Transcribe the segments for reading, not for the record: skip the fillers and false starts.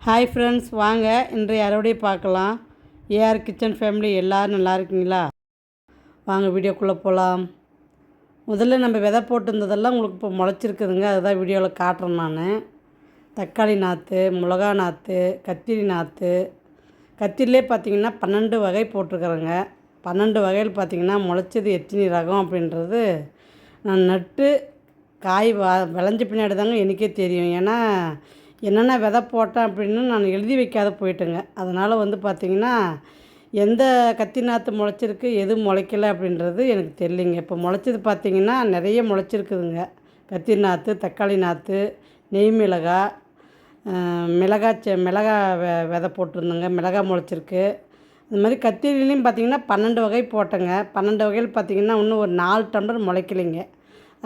Hi friends, வாங்க இன்றைய அறுவடை பார்க்கலாம். ஏஆர் கிச்சன் ஃபேமிலி எல்லோரும் நல்லா இருக்கீங்களா? வாங்க வீடியோக்குள்ளே போகலாம். முதல்ல நம்ம விதை போட்டிருந்ததெல்லாம் உங்களுக்கு இப்போ முளைச்சிருக்குதுங்க. அதுதான் வீடியோவில் காட்டுறேன் நான். தக்காளி நாற்று, மிளகா நாற்று, கத்திரி நாற்று. கத்திரிலே பார்த்திங்கன்னா 12 வகை போட்டிருக்கிறேங்க. 12 வகையில் பார்த்திங்கன்னா முளைச்சது எத்தனை ரகம் அப்படின்றது நான் நட்டு காய் விளைஞ்ச பின்னாடி தாங்க எனக்கே தெரியும். ஏன்னா என்னென்ன விதை போட்டேன் அப்படின்னு நான் எழுதி வைக்காத போயிட்டேங்க. அதனால் பார்த்திங்கன்னா எந்த கத்தி நாற்று முளைச்சிருக்கு எது முளைக்கலை அப்படின்றது எனக்கு தெரியலைங்க. இப்போ முளைச்சது பார்த்திங்கன்னா நிறைய முளைச்சிருக்குதுங்க. கத்திரி நாற்று, தக்காளி நாற்று, நெய் மிளகா, மிளகா விதை போட்டிருந்தேங்க. மிளகா முளைச்சிருக்கு. இது மாதிரி கத்திரிலையும் பார்த்திங்கன்னா 12 வகை போட்டேங்க. 12 வகையில் பார்த்திங்கன்னா இன்னும் ஒரு 4 டம்ளர் முளைக்கலைங்க.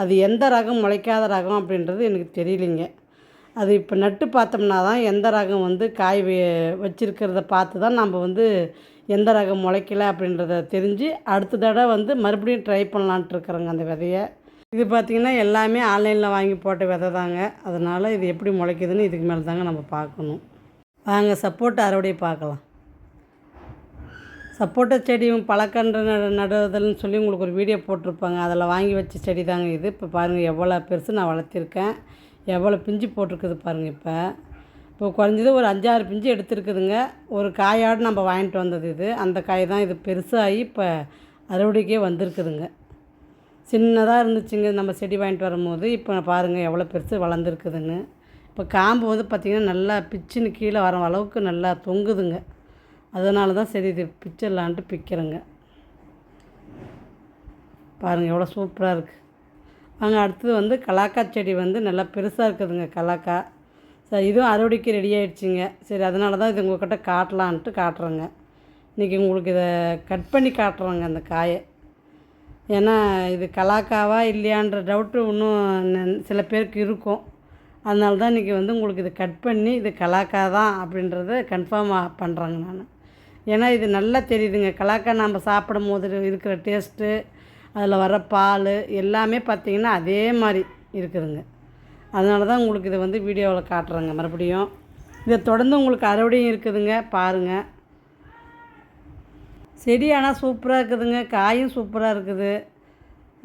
அது எந்த ரகம் முளைக்காத ரகம் அப்படின்றது எனக்கு தெரியலைங்க. அது இப்போ நட்டு பார்த்தோம்னா தான் எந்த ரகம் காய் வச்சுருக்கிறத பார்த்து தான் நம்ம எந்த ரகம் முளைக்கல அப்படின்றத தெரிஞ்சு அடுத்த தடவை மறுபடியும் ட்ரை பண்ணலான்ட்டு இருக்கிறோங்க அந்த விதையை. இது பார்த்திங்கன்னா எல்லாமே ஆன்லைனில் வாங்கி போட்ட விதை தாங்க. அதனால் இது எப்படி முளைக்குதுன்னு இதுக்கு மேலே தாங்க நம்ம பார்க்கணும். வாங்க சப்போட்டா அறுவடை பார்க்கலாம். சப்போட்டா செடியும் பழக்கன்று நடுவதுன்னு சொல்லி உங்களுக்கு ஒரு வீடியோ போட்டிருப்பாங்க. அதில் வாங்கி வச்ச செடி தாங்க இது. இப்போ பாருங்கள் எவ்வளோ பெருசு நான் வளர்த்திருக்கேன், எவ்வளோ பிஞ்சு போட்டிருக்குது பாருங்கள். இப்போ குறைஞ்சது ஒரு 5-6 பிஞ்சு எடுத்துருக்குதுங்க. ஒரு காயோடு நம்ம வாங்கிட்டு வந்தது இது. அந்த காய் தான் இது பெருசாகி இப்போ அறுவடைக்கே வந்திருக்குதுங்க. சின்னதாக இருந்துச்சுங்க நம்ம செடி வாங்கிட்டு வரும்போது. இப்போ பாருங்கள் எவ்வளோ பெருசு வளர்ந்துருக்குதுன்னு. இப்போ காம்பு பார்த்திங்கன்னா நல்லா பிச்சுன்னு கீழே வர அளவுக்கு நல்லா தொங்குதுங்க. அதனால தான் சரி இது பிச்சிடலான்ட்டு பிக்கிறேங்க. பாருங்கள் எவ்வளோ சூப்பராக இருக்குது. வாங்க அடுத்தது கலாக்கா செடி நல்லா பெருசாக இருக்குதுங்க. கலாக்கா சரி, இதுவும் அறுவடைக்கு ரெடி ஆகிடுச்சிங்க. சரி, அதனால தான் இது உங்கள்கிட்ட காட்டலான்ட்டு காட்டுறேங்க. இன்றைக்கி உங்களுக்கு இதை கட் பண்ணி காட்டுறேங்க அந்த காயை. ஏன்னா இது கலாக்காவா இல்லையான்ற டவுட்டு இன்னும் சில பேருக்கு இருக்கும். அதனால தான் இன்றைக்கி உங்களுக்கு இதை கட் பண்ணி இது கலாக்கா தான் அப்படின்றத கன்ஃபார்ம் பண்ணுறேங்க நான். ஏன்னா இது நல்லா தெரியுதுங்க. கலாக்கா நம்ம சாப்பிடும் போது இருக்கிற டேஸ்ட்டு, அதில் வர பால் எல்லாமே பார்த்திங்கன்னா அதே மாதிரி இருக்குதுங்க. அதனால தான் உங்களுக்கு இதை வீடியோவில் காட்டுறேங்க மறுபடியும். இதை தொடர்ந்து உங்களுக்கு அறுவடையும் இருக்குதுங்க பாருங்கள். செடி ஆனால் சூப்பராக இருக்குதுங்க. காயும் சூப்பராக இருக்குது.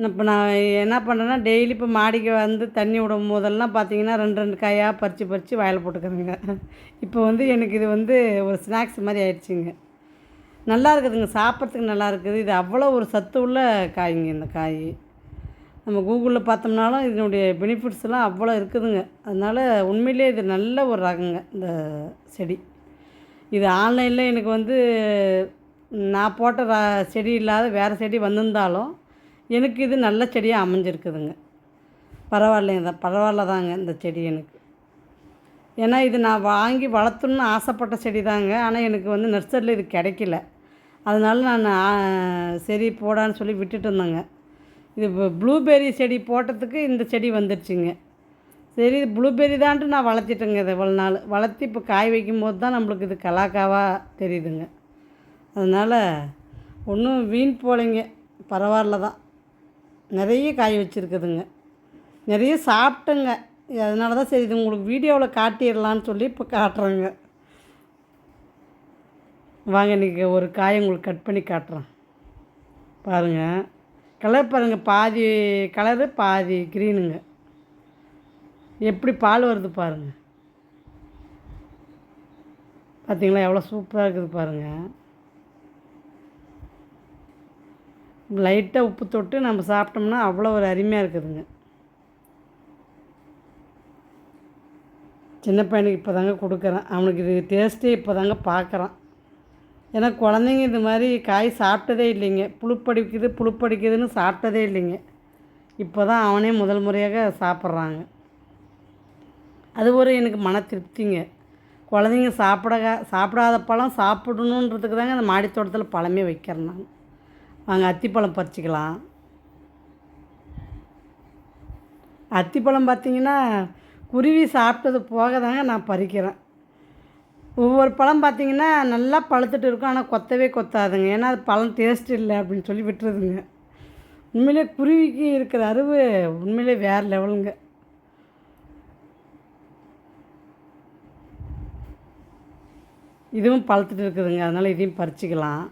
இப்போ நான் என்ன பண்ணுறேன்னா டெய்லி இப்போ மாடிக்கு தண்ணி விடும் போதெல்லாம் பார்த்திங்கன்னா 2 காயாக பறித்து வயலில் போட்டுக்கிறேங்க. இப்போ எனக்கு இது ஒரு ஸ்நாக்ஸ் மாதிரி ஆயிடுச்சுங்க. நல்லா இருக்குதுங்க, சாப்பிட்றதுக்கு நல்லா இருக்குது. இது அவ்வளோ ஒரு சத்து உள்ள காய்ங்க. இந்த காய் நம்ம கூகுளில் பார்த்தோம்னாலும் இதனுடைய பெனிஃபிட்ஸ்லாம் அவ்வளோ இருக்குதுங்க. அதனால் உண்மையிலே இது நல்ல ஒரு ரகங்க இந்த செடி. இது ஆன்லைனில் எனக்கு நான் போட்ட செடி இல்லாத வேறு செடி வந்திருந்தாலும் எனக்கு இது நல்ல செடியாக அமைஞ்சிருக்குதுங்க. பரவாயில்ல தாங்க இந்த செடி எனக்கு. ஏன்னா இது நான் வாங்கி வளர்த்துன்னு ஆசைப்பட்ட செடி தாங்க. ஆனால் எனக்கு நர்சரியில் இது கிடைக்கல. அதனால நான் சரி போடான்னு சொல்லி விட்டுட்டு இருந்தேங்க. இது ப்ளூபெர்ரி செடி போட்டதுக்கு இந்த செடி வந்துடுச்சுங்க. சரி, இது ப்ளூபெர்ரி தான்ட்டு நான் வளர்த்திட்டேங்க. இதை இவ்வளோ நாள் வளர்த்தி இப்போ காய் வைக்கும்போது தான் நம்மளுக்கு இது கலாக்காவாக தெரியுதுங்க. அதனால் ஒன்றும் வீண் போலைங்க, பரவாயில்ல தான். நிறைய காய் வச்சுருக்குதுங்க, நிறைய சாப்பிட்டேங்க. அதனால தான் சரி இது உங்களுக்கு வீடியோவில் காட்டிடலான்னு சொல்லி இப்போ காட்டுறேங்க. வாங்க இன்றைக்கி ஒரு காயை உங்களுக்கு கட் பண்ணி காட்டுறேன். பாருங்கள் கலர் பாருங்கள், பாதி கலரு பாதி க்ரீனுங்க. எப்படி பால் வருது பாருங்கள். பார்த்திங்களா எவ்வளோ சூப்பராக இருக்குது பாருங்கள். லைட்டாக உப்பு தொட்டு நம்ம சாப்பிட்டோம்னா அவ்வளோ ஒரு அருமையாக இருக்குதுங்க. சின்ன பையனுக்கு இப்போ தாங்க கொடுக்குறேன். அவனுக்கு இது டேஸ்ட்டே இப்போ தாங்க பார்க்குறான். ஏன்னா குழந்தைங்க இது மாதிரி காய் சாப்பிட்டதே இல்லைங்க. புழுப்படிக்குதுன்னு சாப்பிட்டதே இல்லைங்க. இப்போ தான் அவனே முதல் முறையாக சாப்பிட்றாங்க. அது ஒரு எனக்கு மன திருப்திங்க. குழந்தைங்க சாப்பிடாத பழம் சாப்பிடணுன்றதுக்கு தாங்க அந்த மாடி தோட்டத்தில் பழமே வைக்கிறேன் நான். வாங்க அத்திப்பழம் பறிச்சிக்கலாம். அத்திப்பழம் பார்த்திங்கன்னா குருவி சாப்பிட்டது போக தாங்க நான் பறிக்கிறேன். ஒவ்வொரு பழம் பார்த்திங்கன்னா நல்லா பழுத்துட்டு இருக்கும், ஆனால் கொத்தவே கொத்தாதுங்க. ஏன்னா அது பழம் டேஸ்ட் இல்லை அப்படின்னு சொல்லி விட்டுருதுங்க. உண்மையிலே குருவிக்கு இருக்கிற அறிவு உண்மையிலே வேறு லெவலுங்க. இதுவும் பழுத்துட்டு இருக்குதுங்க, அதனால் இதையும் பறிச்சிக்கலாம்.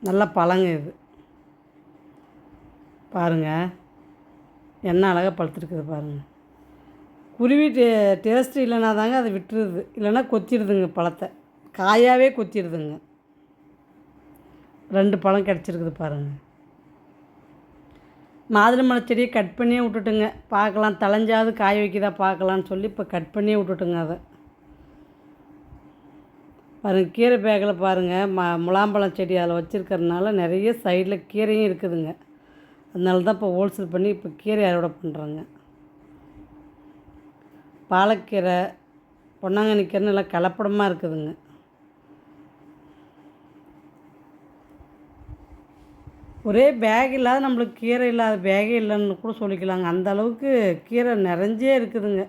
நல்லா பழங்க இது பாருங்கள், என்ன அழகாக பழுத்துருக்குது பாருங்கள். குருவி டேஸ்ட்டு இல்லைனா தாங்க அதை விட்டுருது, இல்லைன்னா கொத்திடுதுங்க பழத்தை, காயாகவே கொத்திடுதுங்க. 2 பழம் கிடச்சிருக்குது பாருங்கள். மாதுளம்பழ செடியை கட் பண்ணியே விட்டுட்டுங்க, பார்க்கலாம் தளைஞ்சாவது காய வைக்கிதா பார்க்கலான்னு சொல்லி இப்போ கட் பண்ணியே விட்டுட்டுங்க. அதை பாருங்கள், கீரை பேக்கில் பாருங்கள், முலாம்பழம் செடி அதில் வச்சுருக்கறதுனால நிறைய சைடில் கீரையும் இருக்குதுங்க. அதனால தான் இப்போ ஹோல்சேல் பண்ணி இப்போ கீரை அறுவடை பண்ணுறாங்க. பாலக்கீரை, பொன்னாங்கண்ணி கீரை நல்லா கலப்படமாக இருக்குதுங்க. ஒரே பேக் இல்லாத நம்மளுக்கு கீரை இல்லாத பேகே இல்லைன்னு கூட சொல்லிக்கலாங்க, அந்த அளவுக்கு கீரை நிறைஞ்சே இருக்குதுங்க.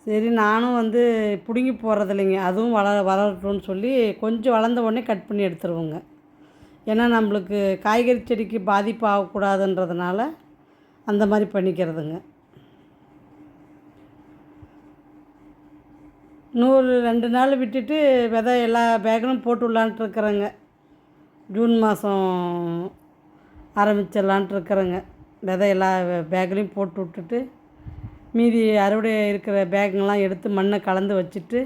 சரி, நானும் வந்து பிடுங்கி போடுறதில்லைங்க, அதுவும் வளரட்டும்னு சொல்லி கொஞ்சம் வளர்ந்த உடனே கட் பண்ணி எடுத்துருவோங்க. ஏன்னா நம்மளுக்கு காய்கறி செடிக்கு பாதிப்பு ஆகக்கூடாதுன்றதுனால அந்த மாதிரி பண்ணிக்கிறதுங்க. இன்னொரு 2 நாள் விட்டுட்டு விதை எல்லா பேக்கிலும் போட்டு விடலான்ட்டு இருக்கிறேங்க. ஜூன் மாதம் ஆரம்பிச்சிடலான்ட்டு இருக்கிறேங்க. விதை எல்லா பேக்லேயும் போட்டு விட்டுட்டு மீதி அறுவடை இருக்கிற பேக்குங்கெல்லாம் எடுத்து மண்ணை கலந்து வச்சுட்டு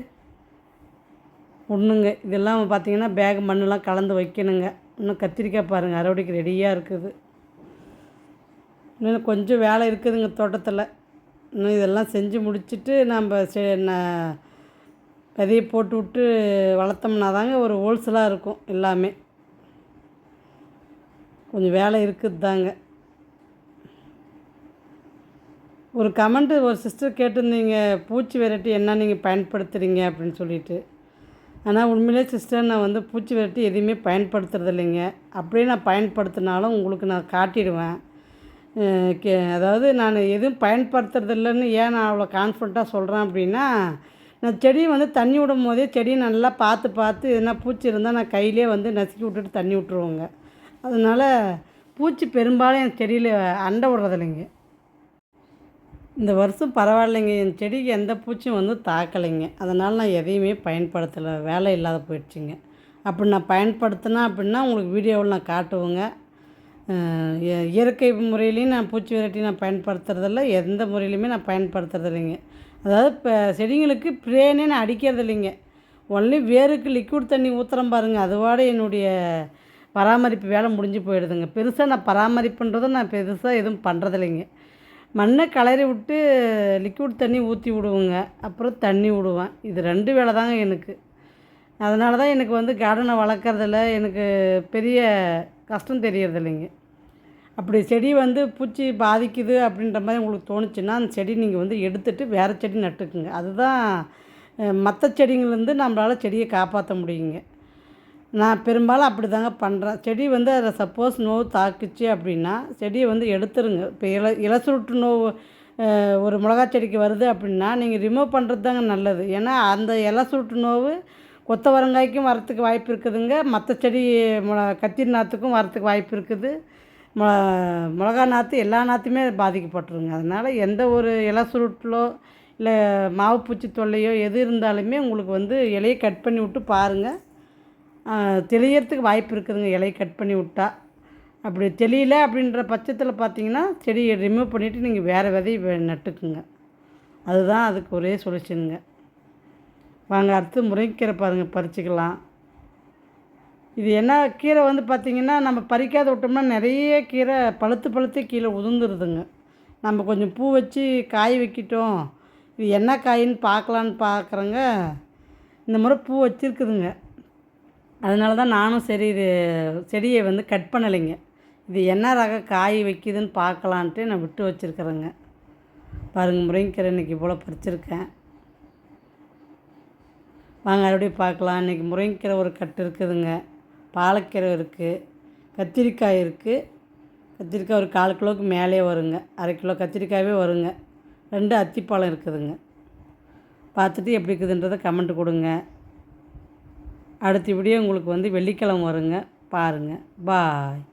ஒன்றுங்க. இதெல்லாம் பார்த்திங்கன்னா பேக் மண்ணெலாம் கலந்து வைக்கணுங்க. இன்னும் கத்திரிக்காய் பாருங்கள் அறுவடைக்கு ரெடியாக இருக்குது. இன்னும் கொஞ்சம் வேலை இருக்குதுங்க தோட்டத்தில். இன்னும் இதெல்லாம் செஞ்சு முடிச்சுட்டு நம்ம விதையை போட்டு விட்டு வளர்த்தோம்னா தாங்க ஒரு ஹோல்சேலாக இருக்கும் எல்லாமே. கொஞ்சம் வேலை இருக்குது தாங்க. ஒரு கமெண்ட்டு ஒரு சிஸ்டர் கேட்டிருந்தீங்க, பூச்சி விரட்டி என்ன நீங்கள் பயன்படுத்துகிறீங்க அப்படின்னு சொல்லிட்டு. ஆனால் உண்மையிலே சிஸ்டர், நான் வந்து பூச்சி விரட்டி எதுவுமே பயன்படுத்துறது இல்லைங்க. அப்படியே நான் பயன்படுத்தினாலும் உங்களுக்கு நான் காட்டிடுவேன். அதாவது நான் எதுவும் பயன்படுத்துறது இல்லைன்னு ஏன் நான் அவ்வளோ கான்ஃபிடண்ட்டாக சொல்கிறேன் அப்படின்னா, நான் செடியை வந்து தண்ணி விடும் போதே செடியை நல்லா பார்த்து எதுனா பூச்சி இருந்தால் நான் கையிலே வந்து நசுக்கி விட்டுட்டு தண்ணி விட்ருவோங்க. அதனால் பூச்சி பெரும்பாலும் என் செடியில் அண்டை விடுறதில்லைங்க. இந்த வருஷம் பரவாயில்லைங்க, என் செடிக்கு எந்த பூச்சியும் வந்து தாக்கலைங்க. அதனால் நான் எதையுமே பயன்படுத்தலை, வேலை இல்லாத போயிடுச்சுங்க. அப்படி நான் பயன்படுத்தினா அப்படின்னா உங்களுக்கு வீடியோவில் நான் காட்டுவேங்க. இயற்கை முறையிலையும் நான் பூச்சி விரட்டி நான் பயன்படுத்துறதில்ல, எந்த முறையிலையுமே நான் பயன்படுத்துறது இல்லைங்க. அதாவது இப்போ செடிங்களுக்கு ப்ரேனே நான் அடிக்கிறது இல்லைங்க. ஒன்லி வேருக்கு லிக்விட் தண்ணி ஊற்றுறேன் பாருங்கள், அதுவாட என்னுடைய பராமரிப்பு வேலை முடிஞ்சு போயிடுதுங்க. பெருசாக நான் பராமரிப்புன்றதும் நான் பெருசாக எதுவும் பண்ணுறதில்லைங்க. மண்ணை கிளறி விட்டு லிக்விட் தண்ணி ஊற்றி விடுவோங்க, அப்புறம் தண்ணி விடுவேன். இது 2 வேலை தாங்க எனக்கு. அதனால தான் எனக்கு வந்து கார்டனை வளர்க்குறதில் எனக்கு பெரிய கஷ்டம் தெரியறதில்லைங்க. அப்படி செடி வந்து பூச்சி பாதிக்குது அப்படின்ற மாதிரி உங்களுக்கு தோணுச்சுன்னா அந்த செடி நீங்கள் வந்து எடுத்துகிட்டு வேறு செடி நட்டுக்குங்க. அதுதான் மற்ற செடிங்கள்லேருந்து நம்மளால் செடியை காப்பாற்ற முடியுங்க. நான் பெரும்பாலும் அப்படி தாங்க பண்ணுறேன். செடி வந்து அதில் சப்போஸ் நோவு தாக்குச்சு அப்படின்னா செடியை வந்து எடுத்துருங்க. இப்போ இலசுருட்டு நோவு ஒரு மிளகா செடிக்கு வருது அப்படின்னா நீங்கள் ரிமூவ் பண்ணுறது தாங்க நல்லது. ஏன்னா அந்த இலசுருட்டு நோவு கொத்தவரங்காய்க்கும் வரத்துக்கு வாய்ப்பு இருக்குதுங்க, மற்ற செடி கத்திரி நாற்றுக்கும் வரத்துக்கு வாய்ப்பு இருக்குது, மிளகா நாற்று எல்லா நாற்றுமே பாதிக்கப்பட்டுருங்க. அதனால் எந்த ஒரு இலசுருட்டிலோ இல்லை மாவு பூச்சி தொல்லையோ எது இருந்தாலுமே உங்களுக்கு வந்து இலையை கட் பண்ணி விட்டு பாருங்கள், தெளியறதுக்கு வாய்ப்பு இருக்குதுங்க. இலையை கட் பண்ணி விட்டா அப்படி தெளியல அப்படின்ற பட்சத்தில் பார்த்தீங்கன்னா செடியை ரிமூவ் பண்ணிவிட்டு நீங்கள் வேறு விதையை நட்டுக்குங்க. அதுதான் அதுக்கு ஒரே சொல்யூஷனுங்க. வாங்க அடுத்து முருங்கைக்கீரை பாருங்கள், பறிச்சிக்கலாம். இது என்ன கீரை வந்து பார்த்திங்கன்னா நம்ம பறிக்காத விட்டோம்னா நிறைய கீரை பழுத்து கீழே உதிர்ந்துருதுங்க. நம்ம கொஞ்சம் பூ வச்சு காய் வைக்கிட்டோம், இது என்ன காயின்னு பார்க்கலான்னு பார்க்குறேங்க. இந்த முறை பூ வச்சுருக்குதுங்க. அதனால தான் நானும் சரி இது செடியை வந்து கட் பண்ணலைங்க. இது என்ன ரக காய் வைக்கிதுன்னு பார்க்கலான்ட்டு நான் விட்டு வச்சுருக்குறேங்க. பாருங்கள், முருங்கைக்கீரை இன்றைக்கி இவ்வளோ பறிச்சிருக்கேன். வாங்க மறுபடியும் பார்க்கலாம். இன்றைக்கி முருங்கைக்கீரை ஒரு கட்டு இருக்குதுங்க, பாலக்கீரை இருக்குது, கத்திரிக்காய் இருக்குது. கத்திரிக்காய் ஒரு 1/4 கிலோவுக்கு மேலே வருங்க, 1/2 கிலோ கத்திரிக்காயே வருங்க. 2 அத்திப்பழம் இருக்குதுங்க. பார்த்துட்டு எப்படி இருக்குதுன்றதை கமெண்ட் கொடுங்க. அடுத்த வீடியோ உங்களுக்கு வந்து வெள்ளிக்கிழமை வருங்க, பாருங்கள். பாய்.